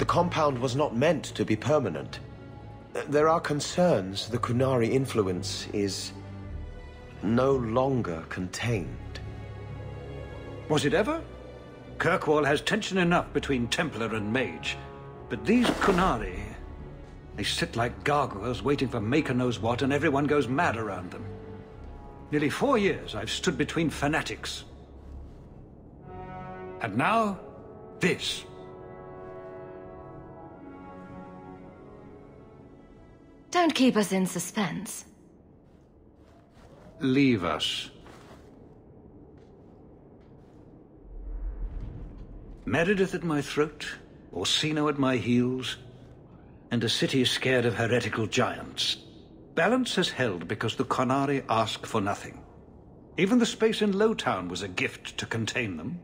compound was not meant to be permanent. There are concerns the Qunari influence is no longer contained. Was it ever? Kirkwall has tension enough between Templar and mage. But these Qunari, they sit like gargoyles waiting for maker knows what, and everyone goes mad around them. Nearly 4 years I've stood between fanatics. And now, this. Don't keep us in suspense. Leave us. Meredith at my throat, Orsino at my heels, and a city scared of heretical giants. Balance has held because the Qunari ask for nothing. Even the space in Lowtown was a gift to contain them.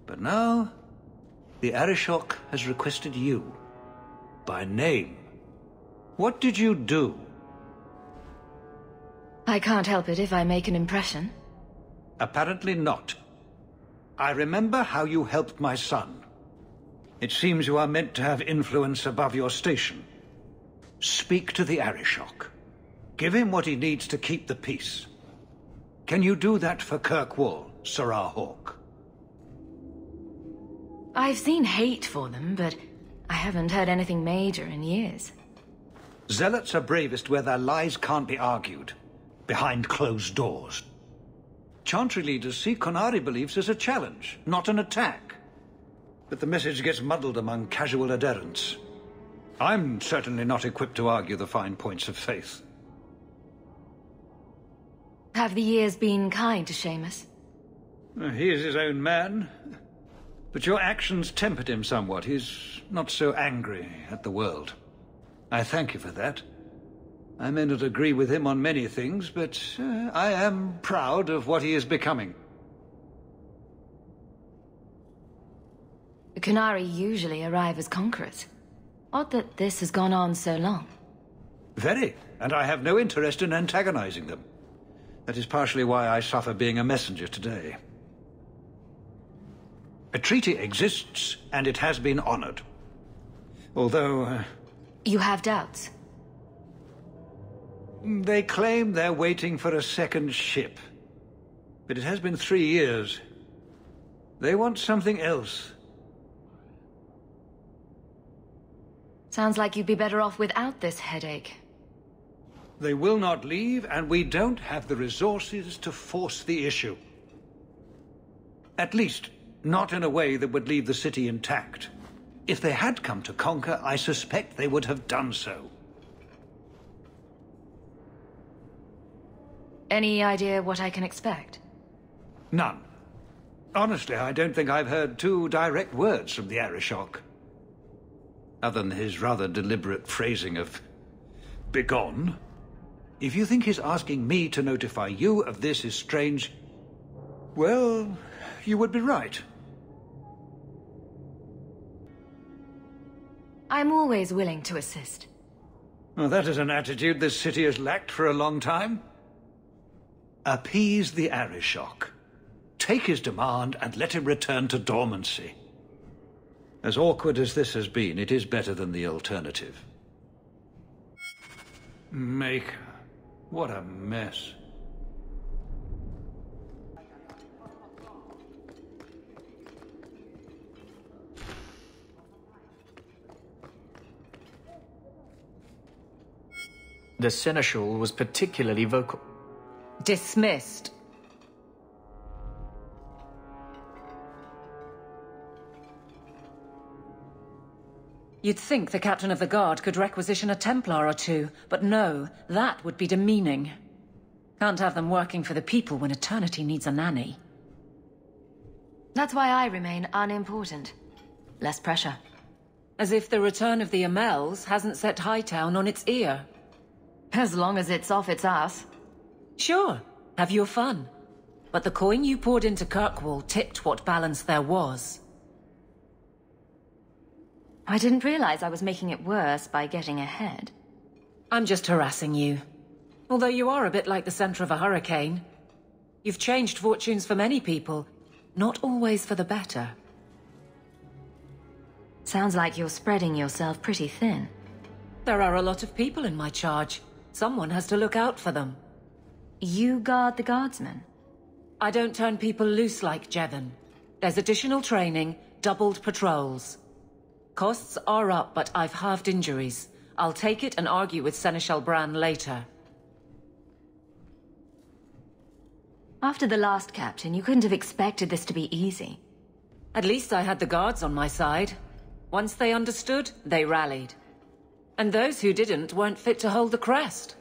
But now, the Arishok has requested you, by name. What did you do? I can't help it if I make an impression. Apparently not. I remember how you helped my son. It seems you are meant to have influence above your station. Speak to the Arishok. Give him what he needs to keep the peace. Can you do that for Kirkwall, Sirrah Hawke? I've seen hate for them, but I haven't heard anything major in years. Zealots are bravest where their lies can't be argued, behind closed doors. Chantry leaders see Qunari beliefs as a challenge, not an attack. But the message gets muddled among casual adherents. I'm certainly not equipped to argue the fine points of faith. Have the years been kind to Seamus? He is his own man. But your actions tempered him somewhat. He's not so angry at the world. I thank you for that. I may not agree with him on many things, but I am proud of what he is becoming. The Qunari usually arrive as conquerors. Odd that this has gone on so long. Very, and I have no interest in antagonizing them. That is partially why I suffer being a messenger today. A treaty exists, and it has been honored. Although... You have doubts? They claim they're waiting for a second ship. But it has been 3 years. They want something else. Sounds like you'd be better off without this headache. They will not leave, and we don't have the resources to force the issue. At least, not in a way that would leave the city intact. If they had come to conquer, I suspect they would have done so. Any idea what I can expect? None. Honestly, I don't think I've heard 2 direct words from the Arishok. Other than his rather deliberate phrasing of begone. If you think his asking me to notify you of this is strange, well, you would be right. I'm always willing to assist. Well, that is an attitude this city has lacked for a long time. Appease the Arishok. Take his demand and let him return to dormancy. As awkward as this has been, it is better than the alternative. Maker. What a mess. The Seneschal was particularly vocal. Dismissed. You'd think the captain of the guard could requisition a Templar or 2, but no, that would be demeaning. Can't have them working for the people when eternity needs a nanny. That's why I remain unimportant. Less pressure. As if the return of the Amels hasn't set Hightown on its ear. As long as it's off its ass. Sure, have your fun. But the coin you poured into Kirkwall tipped what balance there was. I didn't realize I was making it worse by getting ahead. I'm just harassing you. Although you are a bit like the center of a hurricane. You've changed fortunes for many people, not always for the better. Sounds like you're spreading yourself pretty thin. There are a lot of people in my charge. Someone has to look out for them. You guard the guardsmen? I don't turn people loose like Jevon. There's additional training, doubled patrols. Costs are up, but I've halved injuries. I'll take it and argue with Seneschal Bran later. After the last captain, you couldn't have expected this to be easy. At least I had the guards on my side. Once they understood, they rallied. And those who didn't weren't fit to hold the crest.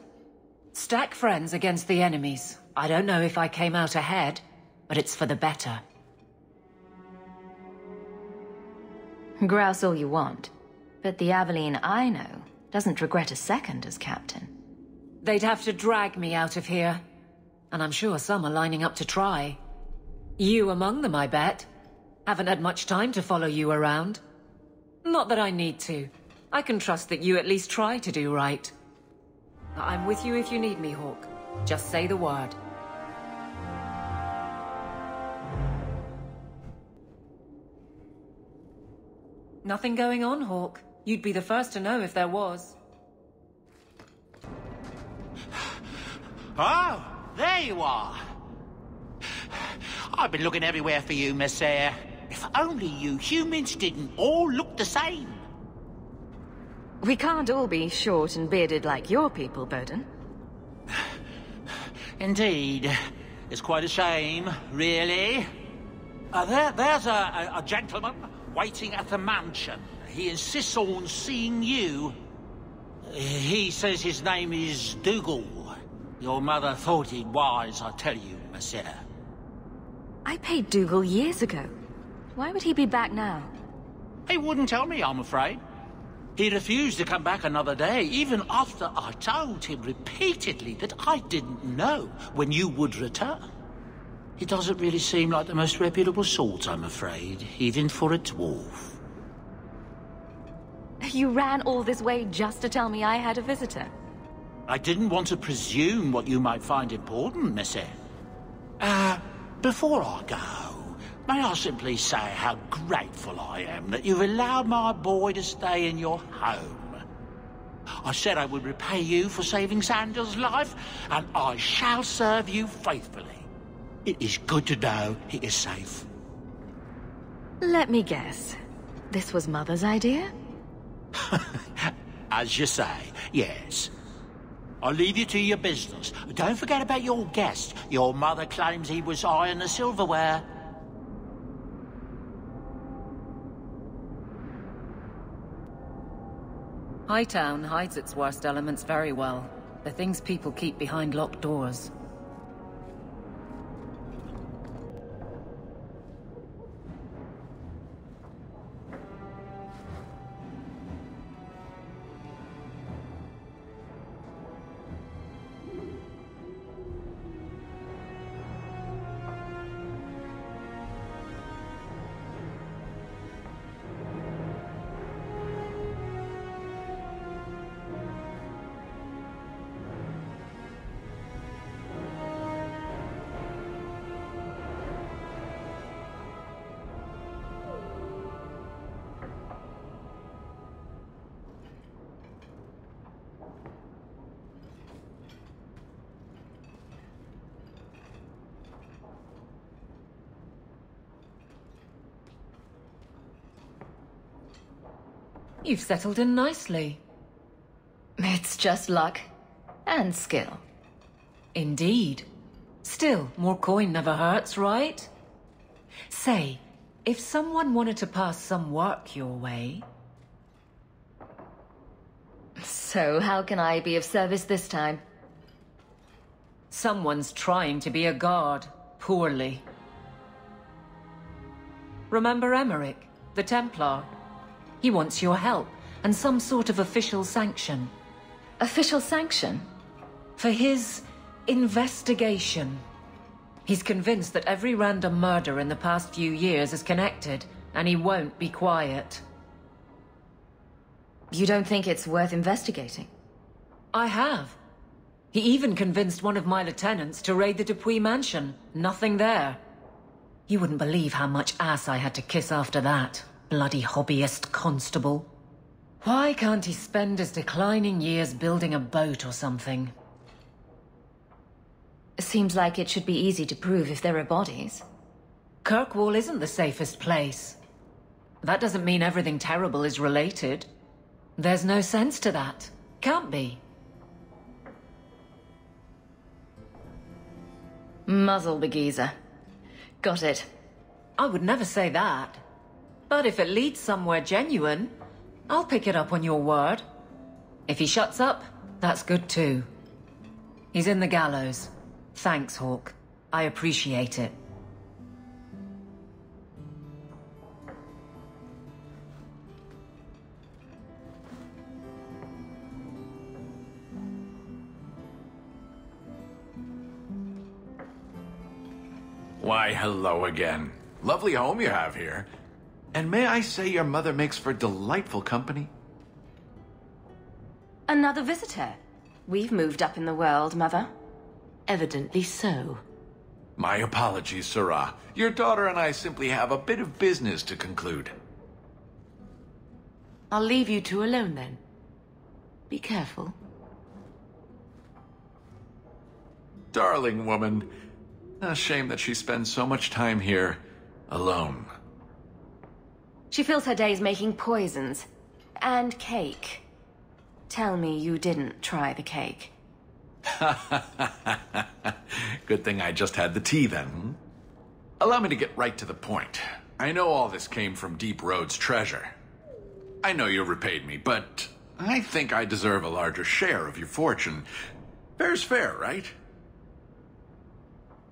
Stack friends against the enemies. I don't know if I came out ahead, but it's for the better. Grouse all you want, but the Aveline I know doesn't regret a second as captain. They'd have to drag me out of here. And I'm sure some are lining up to try. You among them, I bet. Haven't had much time to follow you around. Not that I need to. I can trust that you at least try to do right. I'm with you if you need me, Hawke. Just say the word. Nothing going on, Hawke. You'd be the first to know if there was. Oh, there you are. I've been looking everywhere for you, Messiah. If only you humans didn't all look the same. We can't all be short and bearded like your people, Bowden. Indeed. It's quite a shame, really. There's a gentleman waiting at the mansion. He insists on seeing you. He says his name is Dougal. Your mother thought it wise, I tell you, Messiah. I paid Dougal years ago. Why would he be back now? He wouldn't tell me, I'm afraid. He refused to come back another day, even after I told him repeatedly that I didn't know when you would return. He doesn't really seem like the most reputable sort, I'm afraid, even for a dwarf. You ran all this way just to tell me I had a visitor? I didn't want to presume what you might find important, Missy. Before I go, may I simply say how grateful I am that you've allowed my boy to stay in your home. I said I would repay you for saving Sandel's life, and I shall serve you faithfully. It is good to know he is safe. Let me guess. This was Mother's idea? As you say, yes. I'll leave you to your business. Don't forget about your guest. Your mother claims he was eyeing the silverware. Hightown hides its worst elements very well. The things people keep behind locked doors. You've settled in nicely. It's just luck. And skill. Indeed. Still, more coin never hurts, right? Say, if someone wanted to pass some work your way... So, how can I be of service this time? Someone's trying to be a guard, poorly. Remember Emmerich, the Templar? He wants your help, and some sort of official sanction. Official sanction? For his investigation. He's convinced that every random murder in the past few years is connected, and he won't be quiet. You don't think it's worth investigating? I have. He even convinced one of my lieutenants to raid the Dupuis mansion. Nothing there. You wouldn't believe how much ass I had to kiss after that. bloody hobbyist constable. Why can't he spend his declining years building a boat or something? Seems like it should be easy to prove if there are bodies. Kirkwall isn't the safest place. That doesn't mean everything terrible is related. There's no sense to that. Can't be. Muzzle the geezer. Got it. I would never say that. But if it leads somewhere genuine, I'll pick it up on your word. If he shuts up, that's good too. He's in the gallows. Thanks, Hawke. I appreciate it. Why, hello again. Lovely home you have here. And may I say your mother makes for delightful company? Another visitor. We've moved up in the world, Mother. Evidently so. My apologies, Sirrah. Your daughter and I simply have a bit of business to conclude. I'll leave you two alone then. Be careful. Darling woman. A shame that she spends so much time here alone. She fills her days making poisons. And cake. Tell me you didn't try the cake. Good thing I just had the tea then. Hmm? Allow me to get right to the point. I know all this came from Deep Road's treasure. I know you repaid me, but I think I deserve a larger share of your fortune. Fair's fair, right?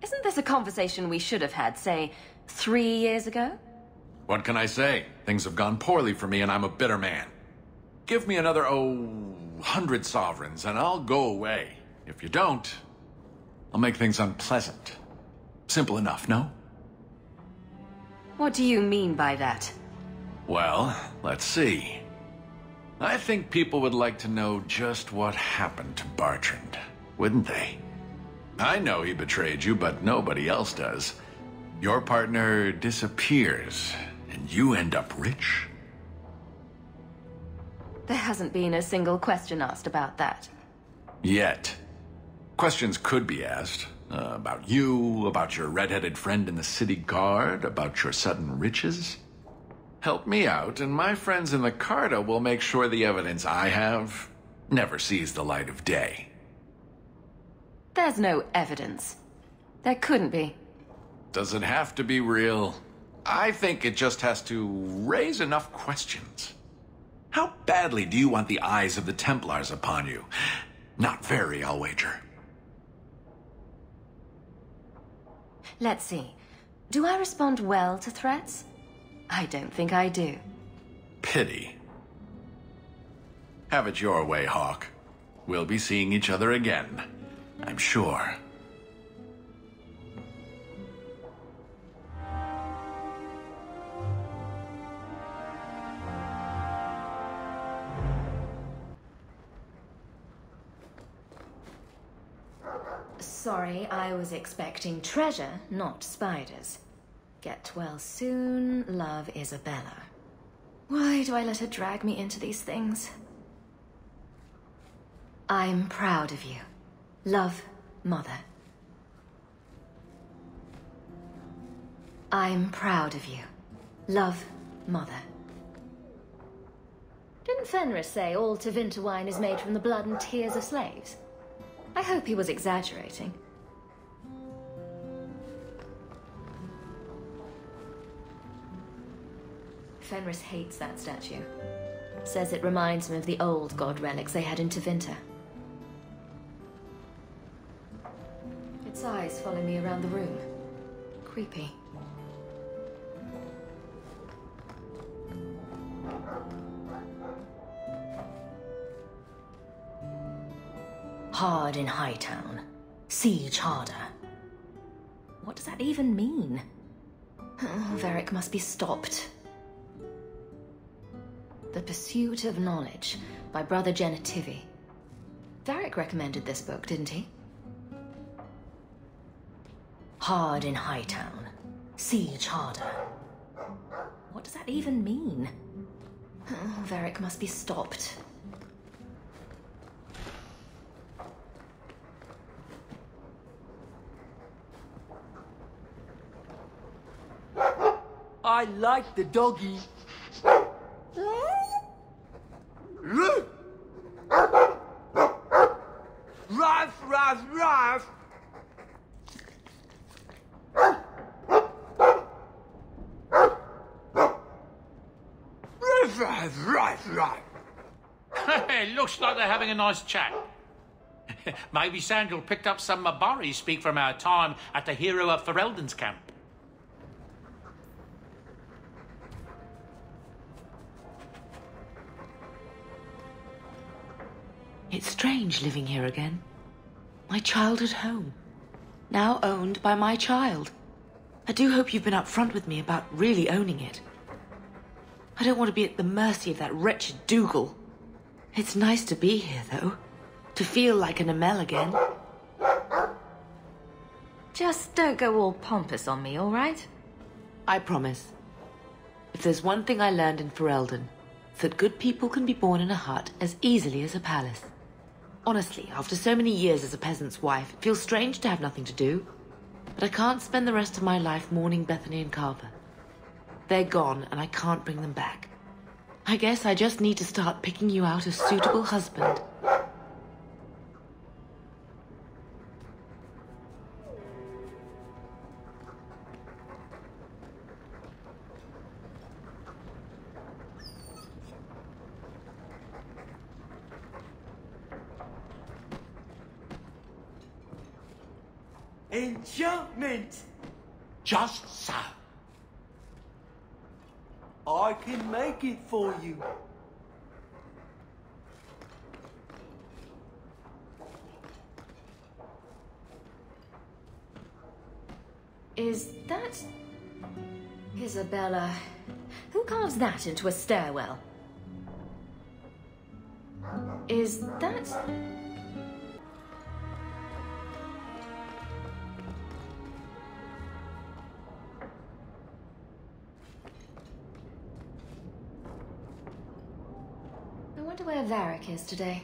Isn't this a conversation we should have had, say, 3 years ago? What can I say? Things have gone poorly for me and I'm a bitter man. Give me another, 100 sovereigns and I'll go away. If you don't, I'll make things unpleasant. Simple enough, no? What do you mean by that? Well, let's see. I think people would like to know just what happened to Bertrand, wouldn't they? I know he betrayed you, but nobody else does. Your partner disappears, and you end up rich. There hasn't been a single question asked about that. Yet. Questions could be asked. About you, about your red-headed friend in the city guard, about your sudden riches. Help me out, and my friends in the Carta will make sure the evidence I have never sees the light of day. There's no evidence. There couldn't be. Does it have to be real? I think it just has to raise enough questions. How badly do you want the eyes of the Templars upon you? Not very, I'll wager. Let's see. Do I respond well to threats? I don't think I do. Pity. Have it your way, Hawke. We'll be seeing each other again, I'm sure. Sorry, I was expecting treasure, not spiders. Get well soon, love Isabella. Why do I let her drag me into these things? I'm proud of you. Love, Mother. I'm proud of you. Love, Mother. Didn't Fenris say all Tevinter wine is made from the blood and tears of slaves? I hope he was exaggerating. Fenris hates that statue. Says it reminds him of the old god relics they had in Tevinter. Its eyes follow me around the room. Creepy. Hard in Hightown. Siege harder. What does that even mean? Oh, Varric must be stopped. The Pursuit of Knowledge by Brother Genitivi. Varric recommended this book, didn't he? Hard in Hightown. Siege harder. What What does that even mean? Oh, Varric must be stopped. I like the doggy. Ruff, ruff, ruff. Looks like they're having a nice chat. Maybe Sandal picked up some Mabari speak from our time at the Hero of Ferelden's camp. It's strange living here again. My childhood home. Now owned by my child. I do hope you've been upfront with me about really owning it. I don't want to be at the mercy of that wretched Dougal. It's nice to be here, though. To feel like an Amel again. Just don't go all pompous on me, all right? I promise. If there's one thing I learned in Ferelden, it's that good people can be born in a hut as easily as a palace. Honestly, after so many years as a peasant's wife, it feels strange to have nothing to do. But I can't spend the rest of my life mourning Bethany and Carver. They're gone, and I can't bring them back. I guess I just need to start picking you out a suitable husband. Enchantment! Just so. I can make it for you. Is that... Isabella? Who carves that into a stairwell? Is that... I wonder where Varric is today.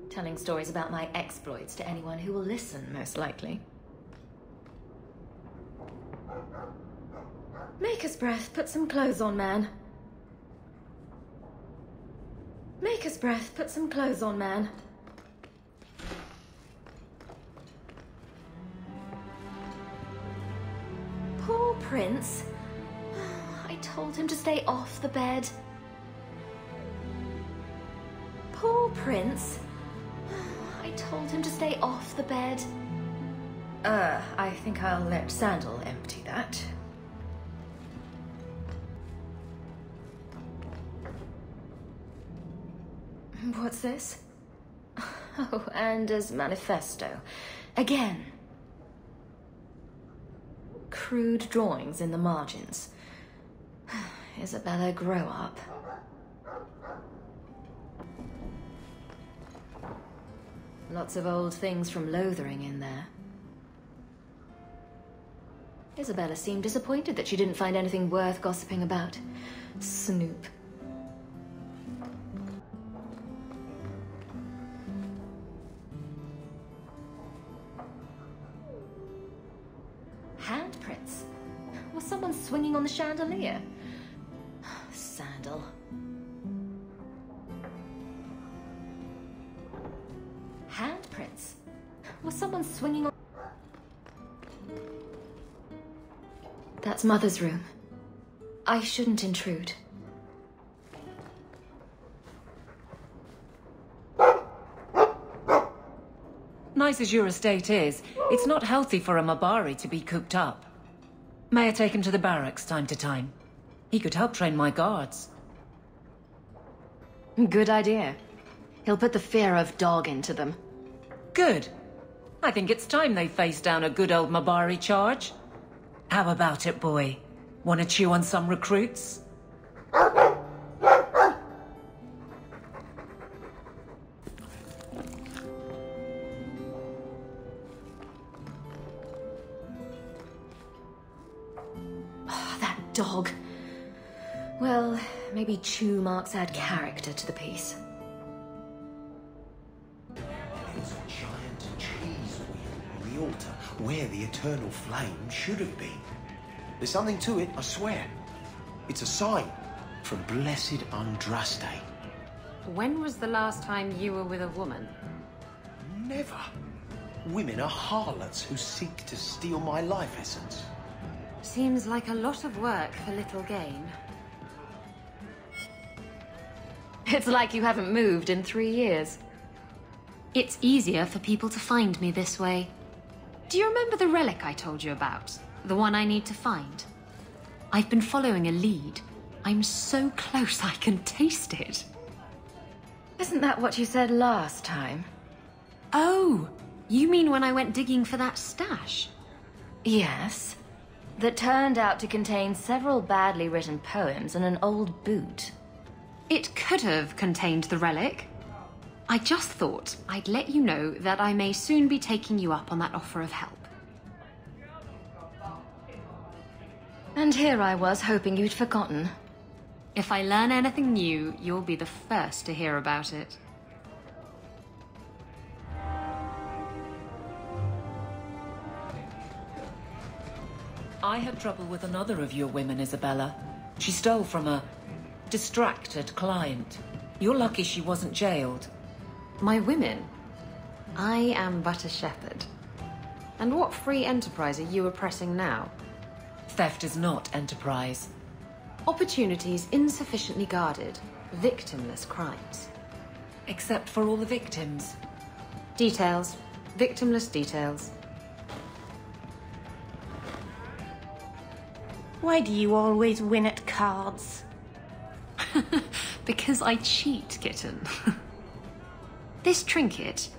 Telling stories about my exploits to anyone who will listen, most likely. Maker's breath, put some clothes on, man. Maker's breath, put some clothes on, man. Poor Prince. I told him to stay off the bed. Poor Prince. I told him to stay off the bed. I think I'll let Sandal empty that. What's this? Oh, Anders' manifesto. Again. Crude drawings in the margins. Isabella, grow up. Lots of old things from Lothering in there. Isabella seemed disappointed that she didn't find anything worth gossiping about. Snoop. Handprints? Was someone swinging on the chandelier? Sandal. Handprints? Was someone swinging on... That's Mother's room. I shouldn't intrude. Nice as your estate is, it's not healthy for a Mabari to be cooped up. May I take him to the barracks time to time? He could help train my guards. Good idea. He'll put the fear of dog into them. Good. I think it's time they face down a good old Mabari charge. How about it, boy? Want to chew on some recruits? That dog. Well, maybe chew marks add character to the piece. There's a giant cheese wheel on the altar, where the eternal flame should have been. There's something to it, I swear. It's a sign from blessed Andraste. When was the last time you were with a woman? Never. Women are harlots who seek to steal my life essence. Seems like a lot of work for little gain. It's like you haven't moved in 3 years. It's easier for people to find me this way. Do you remember the relic I told you about? The one I need to find? I've been following a lead. I'm so close I can taste it. Isn't that what you said last time? Oh, you mean when I went digging for that stash? Yes. That turned out to contain several badly written poems and an old boot. It could have contained the relic. I just thought I'd let you know that I may soon be taking you up on that offer of help. And here I was hoping you'd forgotten. If I learn anything new, you'll be the first to hear about it. I had trouble with another of your women, Isabella. She stole from a distracted client. You're lucky she wasn't jailed. My women? I am but a shepherd. And what free enterprise are you oppressing now? Theft is not enterprise. Opportunities insufficiently guarded. Victimless crimes. Except for all the victims. Details. Victimless details. Why do you always win at cards? Because I cheat, kitten. This trinket,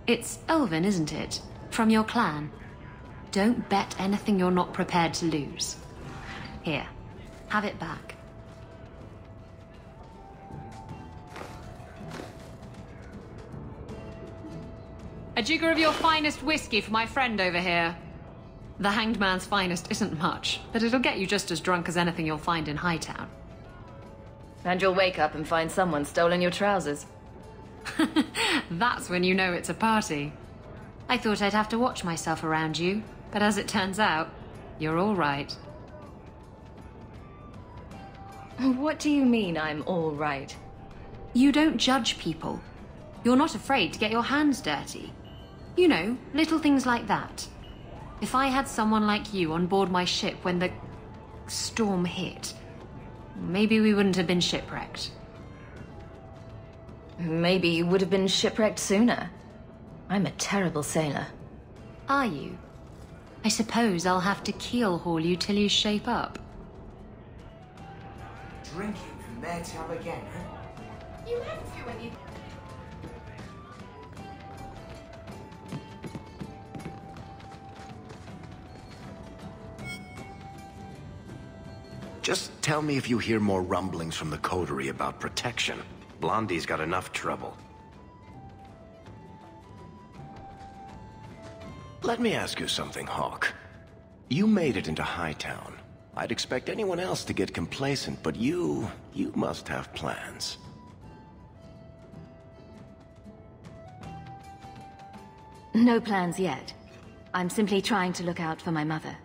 it's elven, isn't it? From your clan. Don't bet anything you're not prepared to lose. Here, have it back. A jigger of your finest whiskey for my friend over here. The Hanged Man's finest isn't much, but it'll get you just as drunk as anything you'll find in Hightown. And you'll wake up and find someone stolen your trousers. That's when you know it's a party. I thought I'd have to watch myself around you, but as it turns out, you're all right. What do you mean I'm all right? You don't judge people. You're not afraid to get your hands dirty. You know, little things like that. If I had someone like you on board my ship when the storm hit, maybe we wouldn't have been shipwrecked. Maybe you would have been shipwrecked sooner. I'm a terrible sailor. Are you? I suppose I'll have to keel haul you till you shape up. Drinking from their tub again, huh? You have to when you... Just tell me if you hear more rumblings from the coterie about protection. Blondie's got enough trouble. Let me ask you something, Hawke. You made it into Hightown. I'd expect anyone else to get complacent, but you must have plans. No plans yet. I'm simply trying to look out for my mother.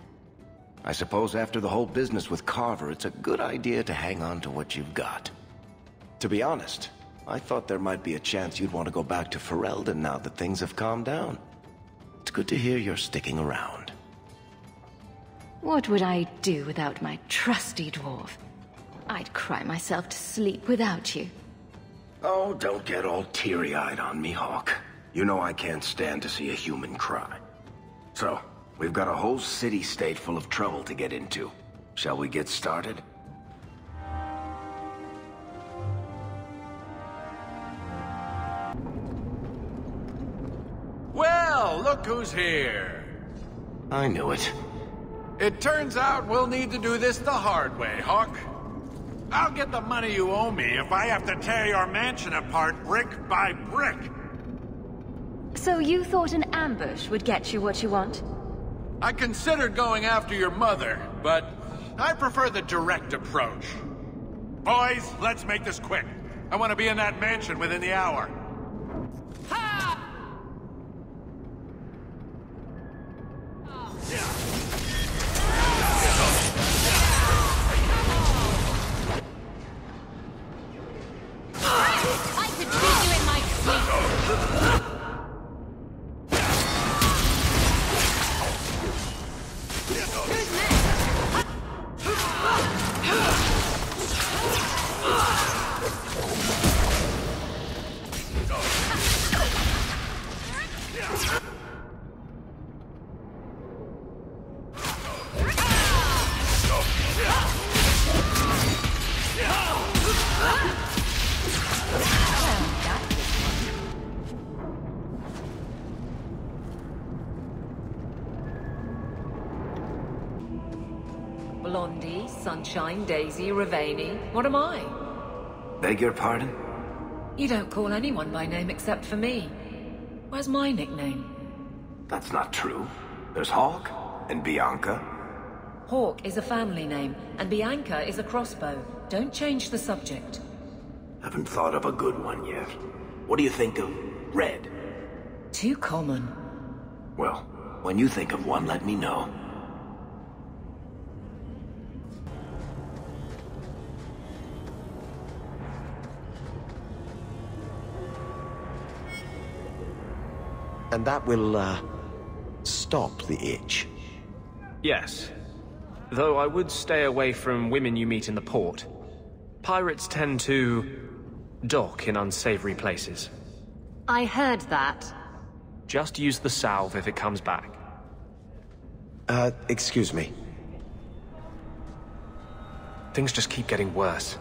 I suppose after the whole business with Carver, it's a good idea to hang on to what you've got. To be honest, I thought there might be a chance you'd want to go back to Ferelden now that things have calmed down. It's good to hear you're sticking around. What would I do without my trusty dwarf? I'd cry myself to sleep without you. Oh, don't get all teary-eyed on me, Hawke. You know I can't stand to see a human cry. So, we've got a whole city-state full of trouble to get into. Shall we get started? Well, look who's here. I knew it. It turns out we'll need to do this the hard way, Hawke. I'll get the money you owe me if I have to tear your mansion apart brick by brick. So you thought an ambush would get you what you want? I considered going after your mother, but I prefer the direct approach. Boys, let's make this quick. I want to be in that mansion within the hour. I could beat you in my sleep! Blondie, Sunshine, Daisy, Ravani. What am I? Beg your pardon? You don't call anyone by name except for me. Where's my nickname? That's not true. There's Hawke and Bianca. Hawke is a family name, and Bianca is a crossbow. Don't change the subject. Haven't thought of a good one yet. What do you think of Red? Too common. Well, when you think of one, let me know. And that will, stop the itch. Yes. Though I would stay away from women you meet in the port. Pirates tend to dock in unsavory places. I heard that. Just use the salve if it comes back. Excuse me. Things just keep getting worse.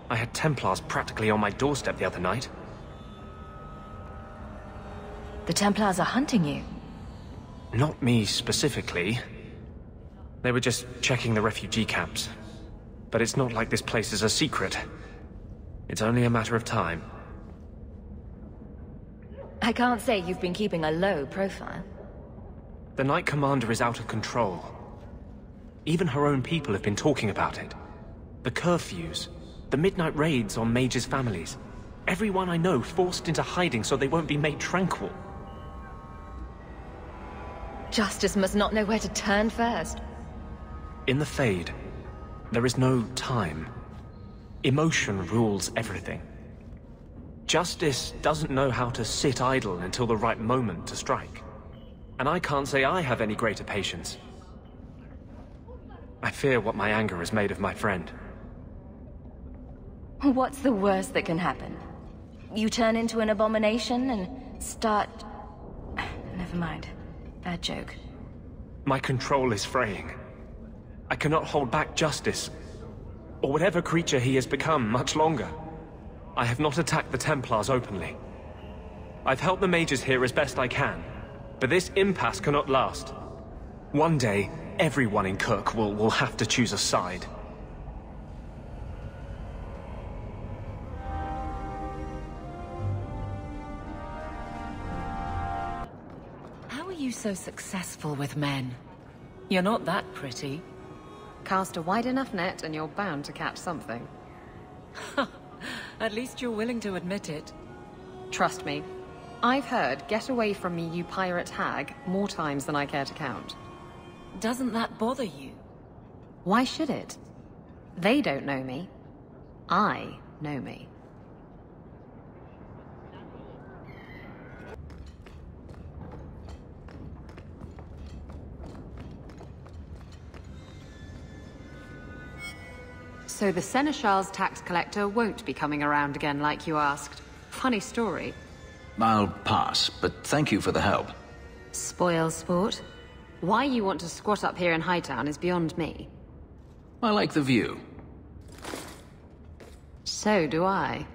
I had Templars practically on my doorstep the other night. The Templars are hunting you. Not me specifically. They were just checking the refugee camps. But it's not like this place is a secret. It's only a matter of time. I can't say you've been keeping a low profile. The Knight Commander is out of control. Even her own people have been talking about it. The curfews, the midnight raids on mages' families. Everyone I know forced into hiding so they won't be made tranquil. Justice must not know where to turn first. In the Fade, there is no time. Emotion rules everything. Justice doesn't know how to sit idle until the right moment to strike. And I can't say I have any greater patience. I fear what my anger has made of my friend. What's the worst that can happen? You turn into an abomination and start... Never mind. Bad joke. My control is fraying. I cannot hold back Justice, or whatever creature he has become, much longer. I have not attacked the Templars openly. I've helped the mages here as best I can, but this impasse cannot last. One day, everyone in Kirk will have to choose a side. How are you so successful with men? You're not that pretty. Cast a wide enough net and you're bound to catch something. At least you're willing to admit it. Trust me. I've heard, "Get away from me, you pirate hag," more times than I care to count. Doesn't that bother you? Why should it? They don't know me. I know me. So the Seneschal's tax collector won't be coming around again like you asked. Funny story. I'll pass, but thank you for the help. Spoil sport. Why you want to squat up here in Hightown is beyond me. I like the view. So do I.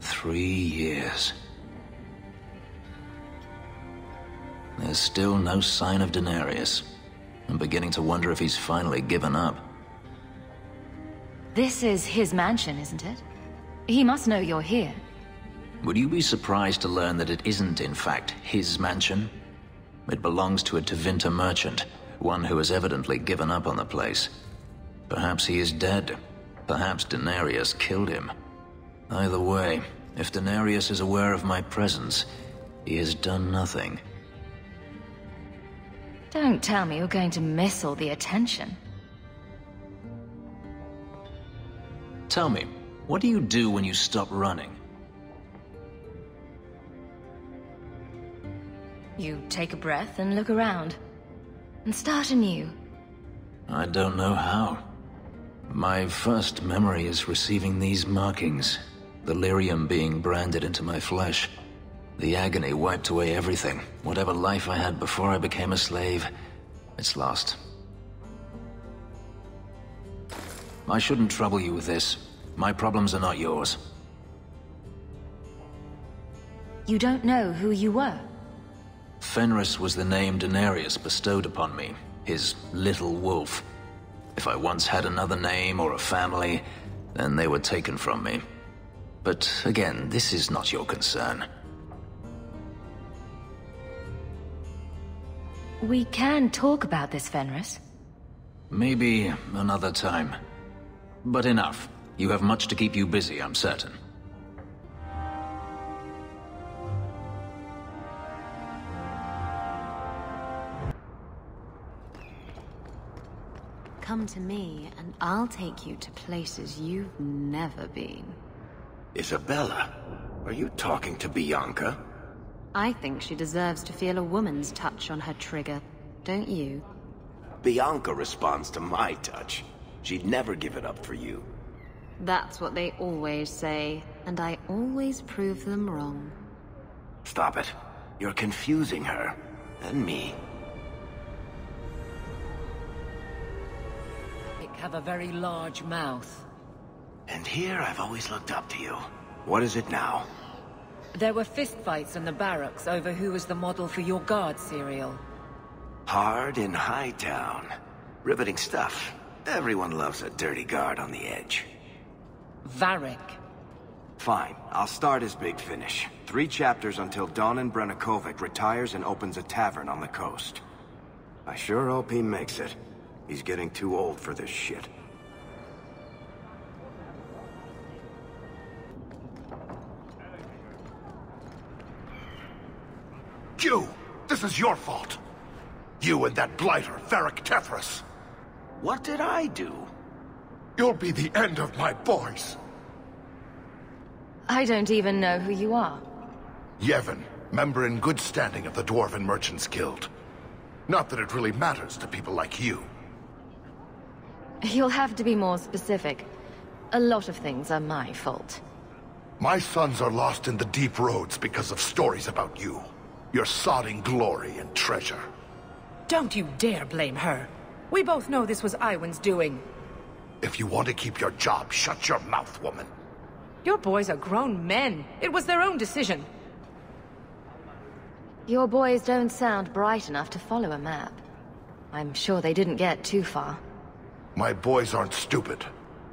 "3 years. There's still no sign of Daenerys. I'm beginning to wonder if he's finally given up. This is his mansion, isn't it? He must know you're here. Would you be surprised to learn that it isn't, in fact, his mansion? It belongs to a Tevinter merchant, One who has evidently given up on the place. Perhaps he is dead. Perhaps Daenerys killed him. Either way, if Daenerys is aware of my presence, he has done nothing. Don't tell me you're going to miss all the attention. Tell me, what do you do when you stop running? You take a breath and look around. And start anew. I don't know how. My first memory is receiving these markings. The lyrium being branded into my flesh. The agony wiped away everything. Whatever life I had before I became a slave, it's lost. I shouldn't trouble you with this. My problems are not yours. You don't know who you were? Fenris was the name Daenerys bestowed upon me, his little wolf. If I once had another name or a family, then they were taken from me. But again, this is not your concern. We can talk about this, Fenris. Maybe another time. But enough. You have much to keep you busy, I'm certain. Come to me, and I'll take you to places you've never been. Isabella, are you talking to Bianca? I think she deserves to feel a woman's touch on her trigger, don't you? Bianca responds to my touch. She'd never give it up for you. That's what they always say, and I always prove them wrong. Stop it. You're confusing her. And me. Have a very large mouth. And here I've always looked up to you. What is it now? There were fistfights in the barracks over who was the model for your guard cereal. Hard in Hightown. Riveting stuff. Everyone loves a dirty guard on the edge. Varric. Fine. I'll start as Big Finish. 3 chapters until Donan Brennakovic retires and opens a tavern on the coast. I sure hope he makes it. He's getting too old for this shit. You! This is your fault! You and that blighter, Varric Tethras. What did I do? You'll be the end of my boys. I don't even know who you are. Yevon, member in good standing of the Dwarven Merchants Guild. Not that it really matters to people like you. You'll have to be more specific. A lot of things are my fault. My sons are lost in the deep roads because of stories about you. Your sodding glory and treasure. Don't you dare blame her. We both know this was Iwan's doing. If you want to keep your job, shut your mouth, woman. Your boys are grown men. It was their own decision. Your boys don't sound bright enough to follow a map. I'm sure they didn't get too far. My boys aren't stupid.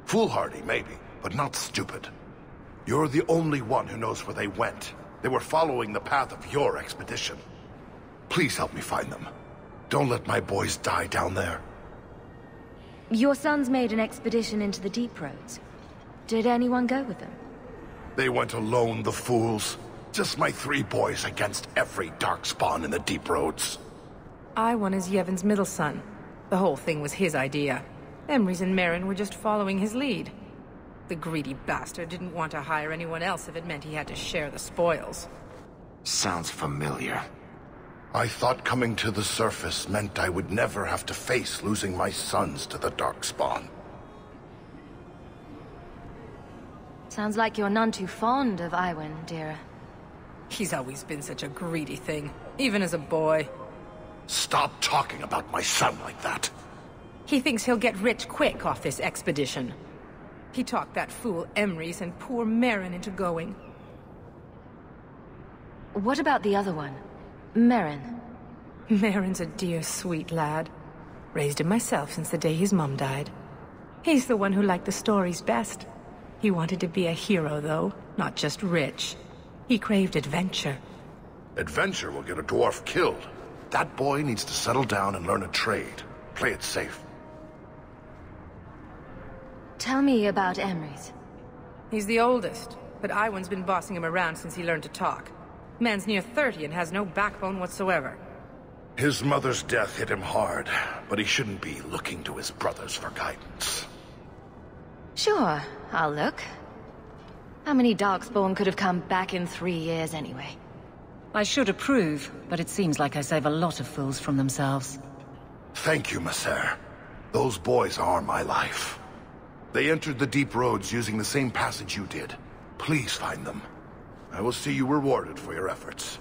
Foolhardy, maybe, but not stupid. You're the only one who knows where they went. They were following the path of your expedition. Please help me find them. Don't let my boys die down there. Your sons made an expedition into the deep roads. Did anyone go with them? They went alone, the fools. Just my 3 boys against every darkspawn in the deep roads. Iwan is Yevon's middle son. The whole thing was his idea. Emrys and Meryn were just following his lead. The greedy bastard didn't want to hire anyone else if it meant he had to share the spoils. Sounds familiar. I thought coming to the surface meant I would never have to face losing my sons to the Darkspawn. Sounds like you're none too fond of Iwan, dear. He's always been such a greedy thing, even as a boy. Stop talking about my son like that. He thinks he'll get rich quick off this expedition. He talked that fool Emrys and poor Meryn into going. What about the other one? Meryn? Meryn's a dear, sweet lad. Raised him myself since the day his mum died. He's the one who liked the stories best. He wanted to be a hero, though, not just rich. He craved adventure. Adventure will get a dwarf killed. That boy needs to settle down and learn a trade. Play it safe. Tell me about Emrys. He's the oldest, but Iwan's been bossing him around since he learned to talk. Man's near 30 and has no backbone whatsoever. His mother's death hit him hard, but he shouldn't be looking to his brothers for guidance. Sure, I'll look. How many Darkspawn could have come back in 3 years anyway? I should approve, but it seems like I save a lot of fools from themselves. Thank you, Messer. Those boys are my life. They entered the deep roads using the same passage you did. Please find them. I will see you rewarded for your efforts.